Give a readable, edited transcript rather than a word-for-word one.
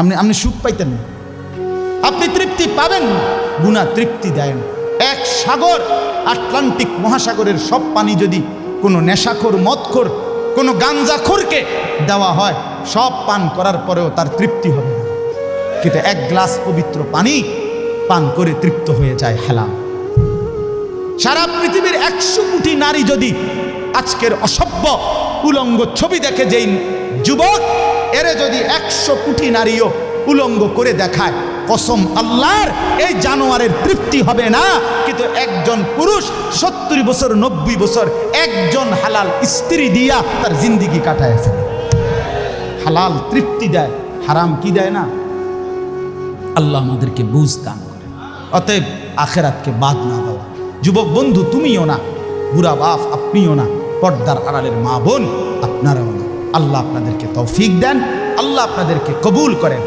আপনি সুখ পাইতেন না, আপনি তৃপ্তি পাবেন না। গুনাহ তৃপ্তি দেয় না। এক সাগর, আটলান্টিক মহাসাগরের সব পানি যদি কোনো নেশাখোর, মদখোর, কোনো গাঞ্জাখোরকে দেওয়া হয়, সব পান করার পরেও তার তৃপ্তি হবে না। কিন্তু এক গ্লাস পবিত্র পানি পান করে তৃপ্ত হয়ে যায় হালাল। সারা পৃথিবীর 100 কোটি নারী যদি আজকের অসভ্য উলঙ্গ ছবি দেখে, যেই যুবক এরে যদি 100 কোটি নারীও উলঙ্গ করে দেখায়, কসম আল্লাহর, এই জানোয়ারের তৃপ্তি হবে না। কিন্তু একজন পুরুষ 70 বছর 90 বছর একজন হালাল স্ত্রী দিয়া তার জিন্দিগি কাটায় ফেলে। হালাল তৃপ্তি দেয়, হারাম কি দেয় না। আল্লাহ আমাদেরকে বুঝ দান করে। অতএব আখেরাতকে বাদ না দেওয়া। যুবক বন্ধু তুমিও না, বুড়া বাপ আপনিও না, পর্দার আড়ালের মা বোন আপনারাও না। আল্লাহ আপনাদেরকে তৌফিক দেন, আল্লাহ আপনাদেরকে কবুল করেন।